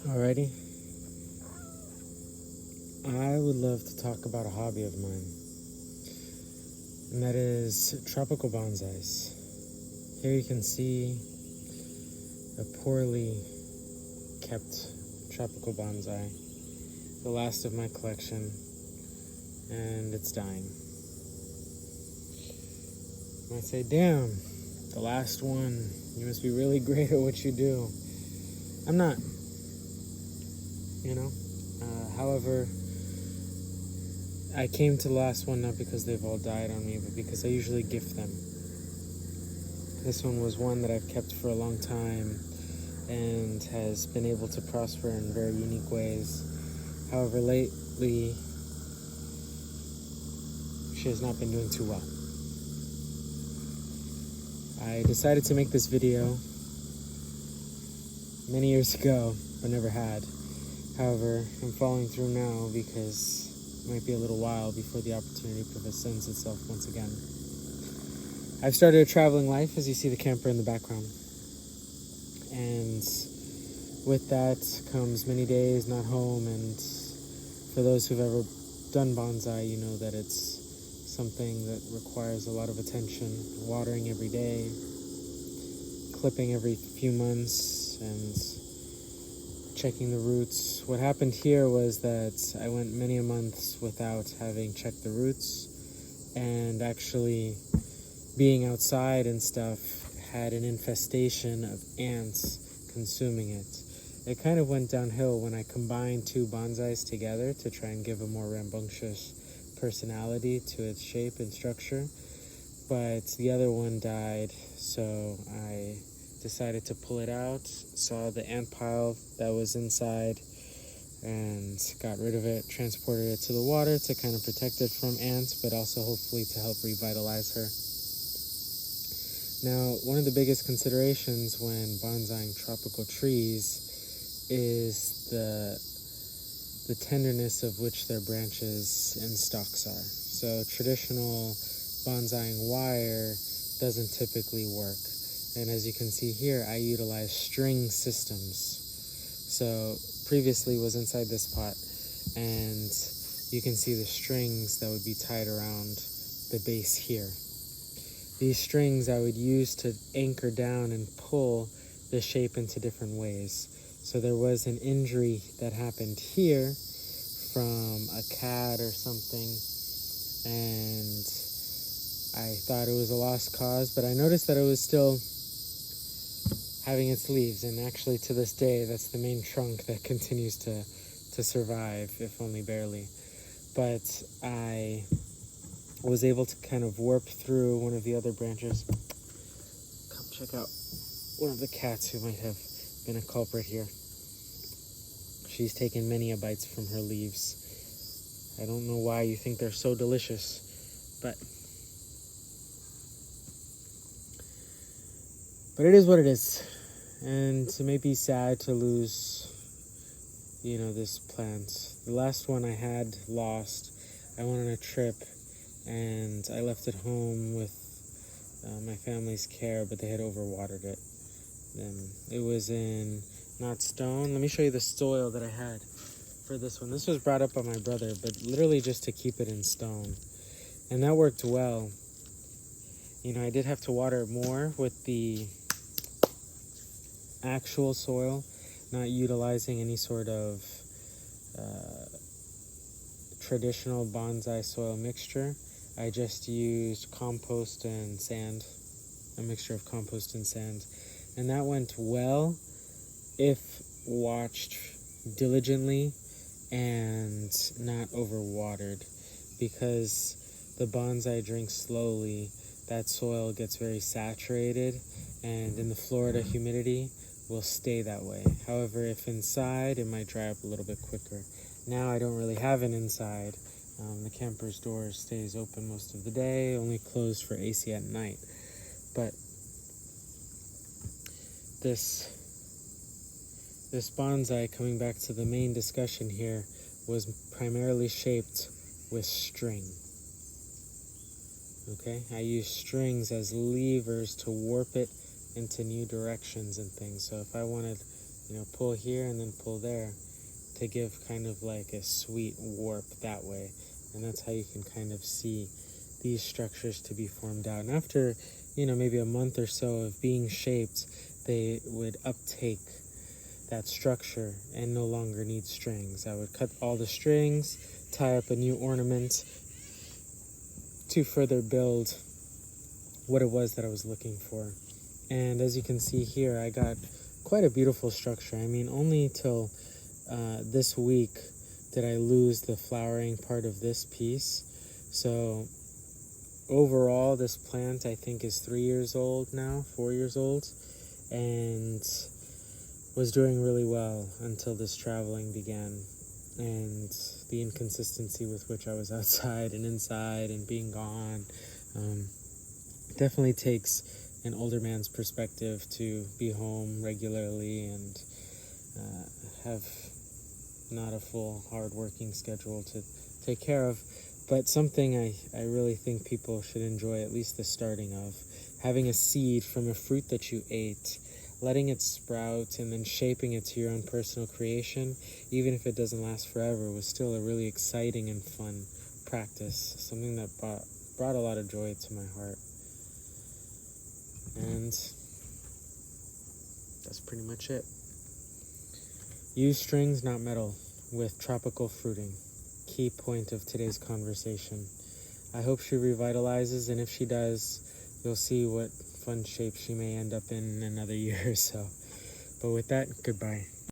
Alrighty. I would love to talk about a hobby of mine, and that is tropical bonsais. Here you can see a poorly kept tropical bonsai, the last of my collection, and it's dying. You might say, damn, the last one, you must be really great at what you do. I'm not, you know. However, I came to the last one not because they've all died on me, but because I usually gift them. This one was one that I've kept for a long time and has been able to prosper in very unique ways. However, lately, she has not been doing too well. I decided to make this video many years ago, but never had. However, I'm following through now because it might be a little while before the opportunity presents itself once again. I've started a traveling life, as you see the camper in the background. And with that comes many days not home, and for those who've ever done bonsai, you know that it's something that requires a lot of attention, watering every day, clipping every few months, and checking the roots. What happened here was that I went many months without having checked the roots, and actually being outside and stuff had an infestation of ants consuming it. It kind of went downhill when I combined two bonsais together to try and give a more rambunctious personality to its shape and structure, but the other one died, so I decided to pull it out, saw the ant pile that was inside, and got rid of it, transported it to the water to kind of protect it from ants, but also hopefully to help revitalize her. Now, one of the biggest considerations when bonsaiing tropical trees is the tenderness of which their branches and stalks are. So traditional bonsaiing wire doesn't typically work. And as you can see here, I utilize string systems. So previously was inside this pot, and you can see the strings that would be tied around the base here. These strings I would use to anchor down and pull the shape into different ways. So there was an injury that happened here from a cat or something, and I thought it was a lost cause, but I noticed that it was still having its leaves, and actually to this day that's the main trunk that continues to survive, if only barely. But I was able to kind of warp through one of the other branches. Come check out one of the cats who might have been a culprit here. She's taken many a bites from her leaves. I don't know why you think they're so delicious, but it is what it is. And it may be sad to lose, this plant. The last one I had lost, I went on a trip and I left it home with my family's care, but they had overwatered it. It was in not stone. Let me show you the soil that I had for this one. This was brought up by my brother, but literally just to keep it in stone. And that worked well. I did have to water it more with the actual soil, not utilizing any sort of traditional bonsai soil mixture. I just used compost and sand, a mixture of compost and sand, and that went well if watched diligently and not overwatered, because the bonsai drinks slowly. That soil gets very saturated, and in the Florida humidity will stay that way. However, if inside, it might dry up a little bit quicker. Now I don't really have an inside. The camper's door stays open most of the day, only closed for AC at night. But this bonsai, coming back to the main discussion here, was primarily shaped with string. Okay, I use strings as levers to warp it into new directions and things. So if I wanted pull here and then pull there to give kind of like a sweet warp that way. And that's how you can kind of see these structures to be formed out. And after, maybe a month or so of being shaped, they would uptake that structure and no longer need strings. I would cut all the strings, tie up a new ornament to further build what it was that I was looking for. And as you can see here, I got quite a beautiful structure. I mean, only till this week did I lose the flowering part of this piece. So overall, this plant I think is 3 years old now, 4 years old, and was doing really well until this traveling began, and the inconsistency with which I was outside and inside and being gone. Definitely takes an older man's perspective to be home regularly and have not a full hard working schedule to take care of, but something I really think people should enjoy at least the starting of. Having a seed from a fruit that you ate, letting it sprout and then shaping it to your own personal creation, even if it doesn't last forever, was still a really exciting and fun practice, something that brought a lot of joy to my heart. And that's pretty much it. Use strings, not metal, with tropical fruiting. Key point of today's conversation. I hope she revitalizes, and if she does, you'll see what fun shape she may end up in another year or so. But with that, goodbye.